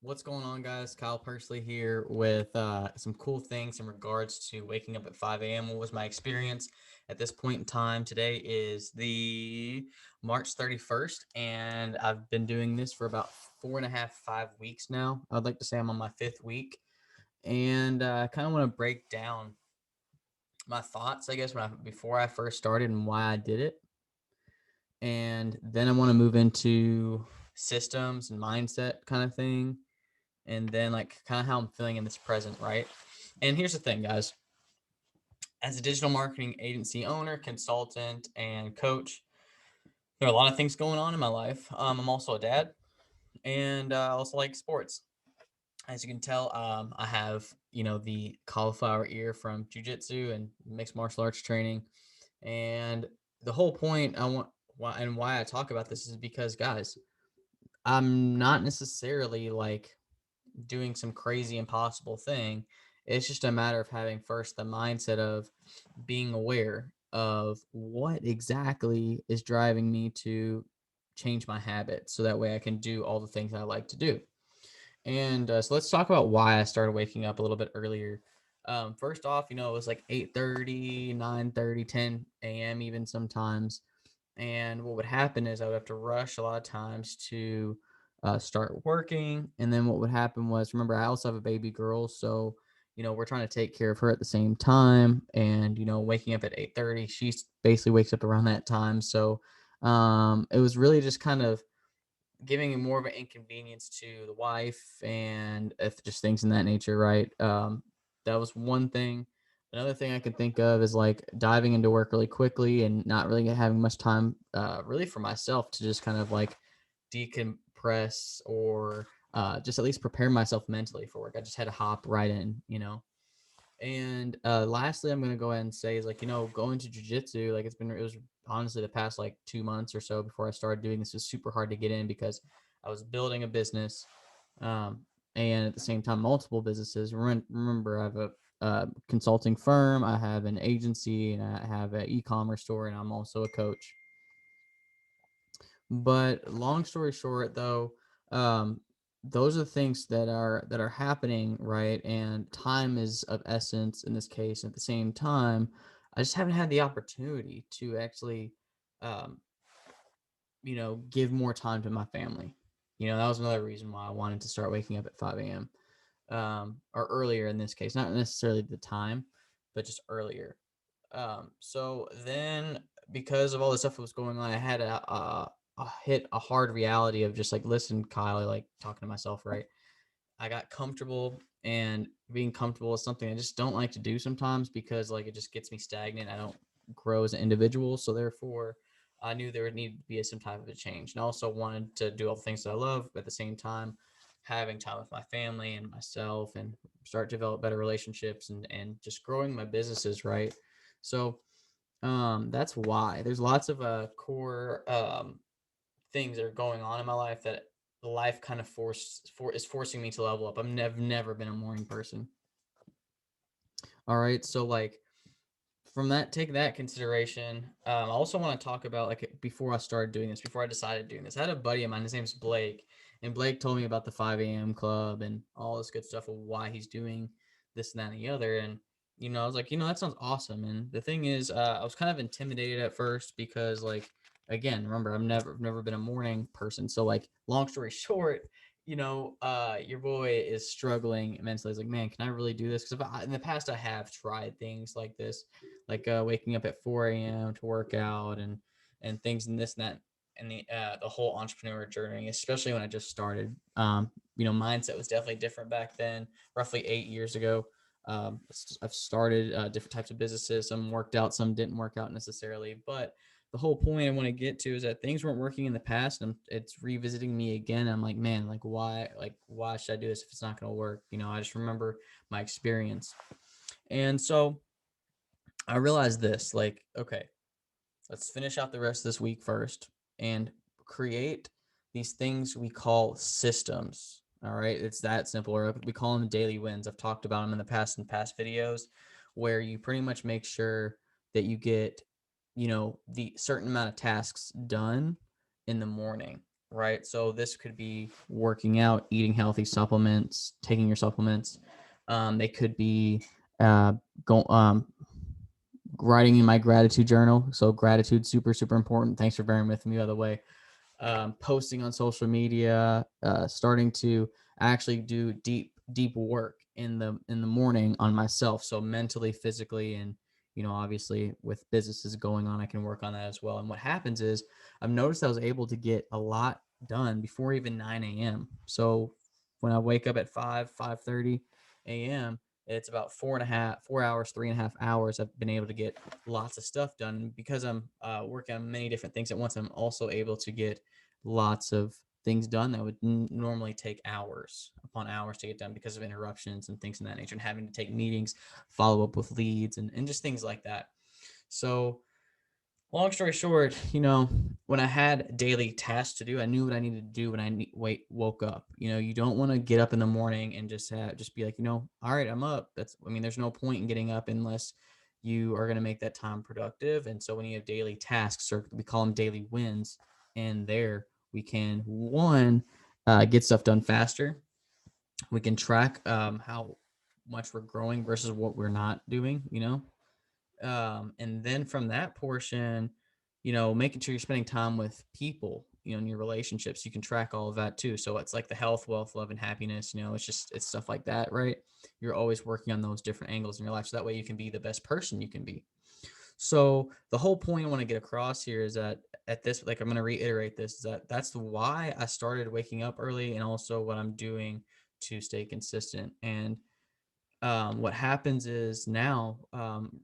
What's going on, guys? Kyle Persley here with some cool things in regards to waking up at 5 a.m. What was my experience at this point in time? Today is the March 31st, and I've been doing this for about 4.5, 5 weeks now. I'd like to say I'm on my fifth week, and I kind of want to break down my thoughts, I guess, before I first started and why I did it. And then I want to move into systems and mindset kind of thing, and then like kind of how I'm feeling in this present, right? And here's the thing, guys. As a digital marketing agency owner, consultant, and coach, there are a lot of things going on in my life. I'm also a dad, and I also like sports. As you can tell, I have the cauliflower ear from jujitsu and mixed martial arts training, and the whole point why I talk about this is because, guys, I'm not necessarily like doing some crazy impossible thing. It's just a matter of having first the mindset of being aware of what exactly is driving me to change my habits so that way I can do all the things I like to do. And so let's talk about why I started waking up a little bit earlier. First off, it was like 8:30, 9:30, 10 a.m. even sometimes. And what would happen is I would have to rush a lot of times to start working. And then what would happen was, remember, I also have a baby girl. So, we're trying to take care of her at the same time. And, waking up at 8:30, she basically wakes up around that time. So it was really just kind of giving more of an inconvenience to the wife and if just things in that nature, right? That was one thing. Another thing I could think of is like diving into work really quickly and not really having much time, really for myself to just kind of like decompress or just at least prepare myself mentally for work. I just had to hop right in. And lastly, I'm gonna go ahead and say is like going to jujitsu, like it was honestly the past like 2 months or so before I started doing this was super hard to get in because I was building a business, um, and at the same time multiple businesses. Remember, I have a consulting firm, I have an agency, and I have an e-commerce store, and I'm also a coach. But long story short, though, um, those are the things that are happening, right? And time is of essence in this case. At the same time, I just haven't had the opportunity to actually, um, give more time to my family. That was another reason why I wanted to start waking up at 5 a.m. Or earlier in this case, not necessarily the time, but just earlier. So then, because of all the stuff that was going on, I had a hit a hard reality of just like, listen, Kyle, like talking to myself, right? I got comfortable, and being comfortable is something I just don't like to do sometimes because like it just gets me stagnant. I don't grow as an individual, so therefore, I knew there would need to be some type of a change, and I also wanted to do all the things that I love, but at the same time, having time with my family and myself, and start to develop better relationships, and just growing my businesses, right? So that's why there's lots of core things that are going on in my life that life kind of is forcing me to level up. Never been a morning person. All right, so like from that, take that consideration. I also want to talk about like before I started doing this, before I decided doing this, I had a buddy of mine. His name's Blake, and Blake told me about the 5 a.m. club and all this good stuff of why he's doing this and that and the other. And I was like, that sounds awesome. And the thing is, I was kind of intimidated at first because, like, again, remember, I've never been a morning person. So, like, long story short, your boy is struggling immensely. He's like, man, can I really do this? Because in the past, I have tried things like this, like waking up at 4 a.m. to work out and things and this and that, and the whole entrepreneur journey, especially when I just started. Mindset was definitely different back then, roughly 8 years ago. I've started different types of businesses. Some worked out, some didn't work out necessarily. But the whole point I want to get to is that things weren't working in the past, and it's revisiting me again. I'm like, man, like why should I do this if it's not going to work? I just remember my experience, and so I realized this. Like, okay, let's finish out the rest of this week first and create these things we call systems. All right. It's that simple. Or we call them daily wins. I've talked about them in past videos, where you pretty much make sure that you get, the certain amount of tasks done in the morning. right? So this could be working out, eating healthy supplements, taking your supplements. They could be uh, go, writing in my gratitude journal. So gratitude, super, super important. Thanks for bearing with me, by the way. Posting on social media, starting to actually do deep work in the morning on myself. So mentally, physically, and obviously with businesses going on, I can work on that as well. And what happens is I've noticed I was able to get a lot done before even 9 a.m. So when I wake up at 5:30 a.m., it's about 4 hours, 3.5 hours. I've been able to get lots of stuff done. And because I'm working on many different things at once, I'm also able to get lots of things done that would normally take hours upon hours to get done because of interruptions and things of that nature, and having to take meetings, follow up with leads, and just things like that. So long story short, when I had daily tasks to do, I knew what I needed to do when woke up. You don't want to get up in the morning and just be like, all right, I'm up. There's no point in getting up unless you are going to make that time productive. And so when you have daily tasks, or we call them daily wins, and there we can get stuff done faster. We can track how much we're growing versus what we're not doing. And then from that portion, making sure you're spending time with people, in your relationships, you can track all of that too. So it's like the health, wealth, love, and happiness. It's stuff like that, right? You're always working on those different angles in your life, so that way you can be the best person you can be. So the whole point I want to get across here is that at this, like, I'm going to reiterate this, is that that's why I started waking up early, and also what I'm doing to stay consistent. And what happens is now,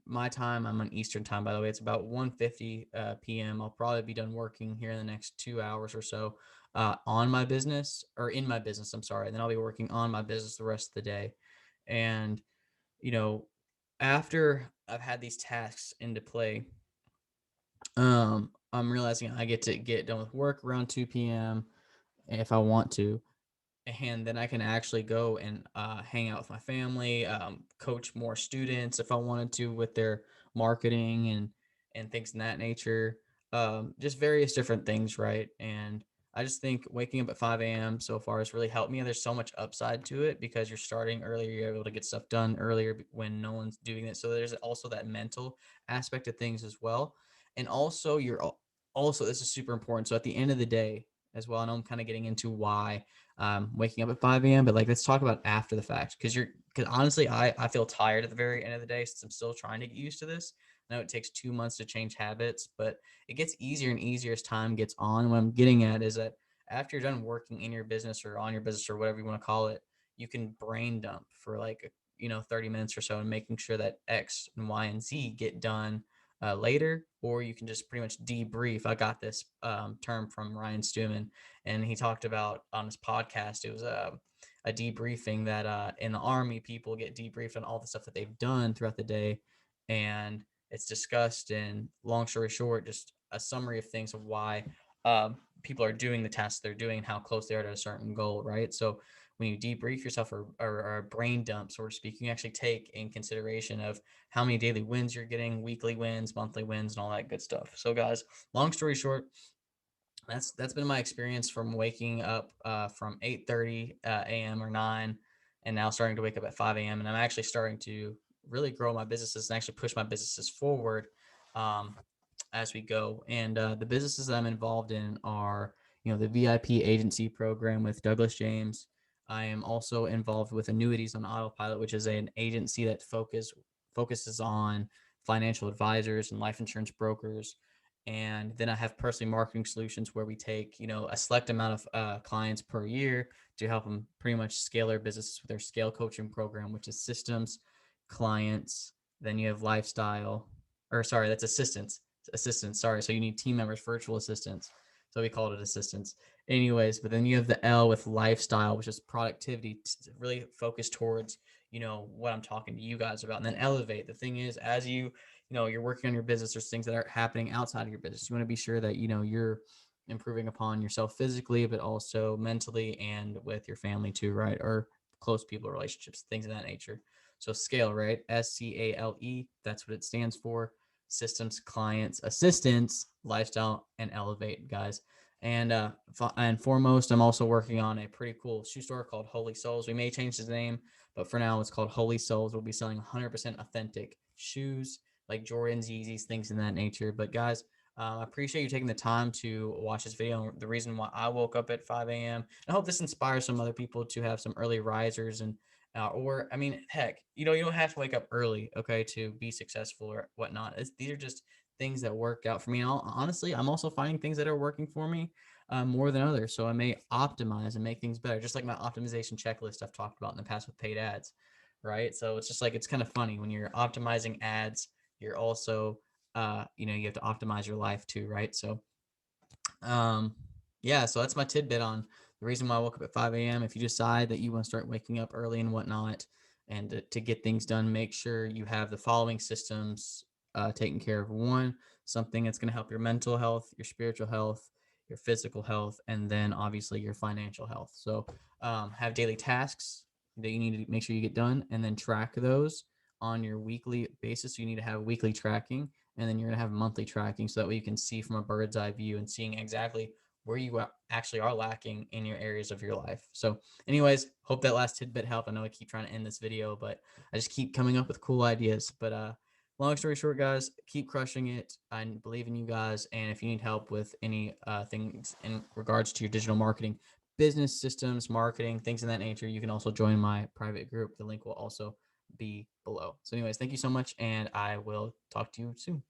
my time, I'm on Eastern time, by the way, it's about 1:50 p.m. I'll probably be done working here in the next 2 hours or so, on my business, or in my business, I'm sorry. And then I'll be working on my business the rest of the day. And, you know, after I've had these tasks into play, I'm realizing I get to get done with work around 2 p.m. if I want to, and then I can actually go and hang out with my family, coach more students if I wanted to with their marketing and things in that nature, just various different things, right? And I just think waking up at 5 a.m. so far has really helped me. There's so much upside to it because you're starting earlier, you're able to get stuff done earlier when no one's doing it. So there's also that mental aspect of things as well. And also, also, this is super important. So at the end of the day, as well, I know I'm kind of getting into why waking up at 5 a.m. But like, let's talk about after the fact, because honestly, I feel tired at the very end of the day since I'm still trying to get used to this. I know it takes 2 months to change habits, but it gets easier and easier as time gets on. What I'm getting at is that after you're done working in your business or on your business or whatever you want to call it, you can brain dump for like 30 minutes or so, and making sure that X and Y and Z get done later, or you can just pretty much debrief. I got this term from Ryan Stewman, and he talked about on his podcast. It was a debriefing that in the Army, people get debriefed on all the stuff that they've done throughout the day, and it's discussed. And long story short, just a summary of things of why people are doing the tasks they're doing and how close they are to a certain goal, right? So when you debrief yourself, or a brain dump, so to speak, you actually take in consideration of how many daily wins you're getting, weekly wins, monthly wins, and all that good stuff. So guys, long story short, that's been my experience from waking up from 8:30 a.m. or 9, and now starting to wake up at 5 a.m. And I'm actually starting to really grow my businesses and actually push my businesses forward um, as we go. And the businesses that I'm involved in are, the VIP agency program with Douglas James. I am also involved with Annuities on Autopilot, which is an agency that focuses on financial advisors and life insurance brokers. And then I have Personally Marketing Solutions, where we take, a select amount of clients per year to help them pretty much scale their businesses with their scale coaching program, which is systems, clients. Then you have lifestyle, or sorry, that's assistants. Sorry. So you need team members, virtual assistants. So we called it assistants. Anyways, but then you have the L with lifestyle, which is productivity, really focused towards, what I'm talking to you guys about. And then Elevate. The thing is, as you're working on your business, there's things that are happening outside of your business. You want to be sure that you're improving upon yourself physically, but also mentally and with your family too, right? Or close people relationships, things of that nature. So scale, right? SCALE, that's what it stands for. Systems, clients, assistants, lifestyle, and Elevate, guys. And foremost, I'm also working on a pretty cool shoe store called Holy Souls. We may change the name, but for now, it's called Holy Souls. We'll be selling 100% authentic shoes like Jordans, Yeezys, things in that nature. But guys, I appreciate you taking the time to watch this video. The reason why I woke up at 5 a.m. I hope this inspires some other people to have some early risers and or I mean, heck, you don't have to wake up early, okay, to be successful or whatnot. These are just things that work out for me. And honestly, I'm also finding things that are working for me more than others. So I may optimize and make things better, just like my optimization checklist I've talked about in the past with paid ads, right? So it's just like it's kind of funny when you're optimizing ads, you're also you have to optimize your life too, right? So um, yeah, so that's my tidbit on the reason why I woke up at 5 a.m. If you decide that you want to start waking up early and whatnot, and to get things done, make sure you have the following systems taken care of. One, something that's going to help your mental health, your spiritual health, your physical health, and then obviously your financial health. So have daily tasks that you need to make sure you get done, and then track those on your weekly basis. So you need to have weekly tracking, and then you're going to have monthly tracking so that way you can see from a bird's eye view and seeing exactly where you actually are lacking in your areas of your life. So anyways, hope that last tidbit helped. I know I keep trying to end this video, but I just keep coming up with cool ideas. But long story short, guys, keep crushing it. I believe in you guys. And if you need help with any things in regards to your digital marketing, business systems, marketing, things in that nature, you can also join my private group. The link will also be below. So anyways, thank you so much, and I will talk to you soon.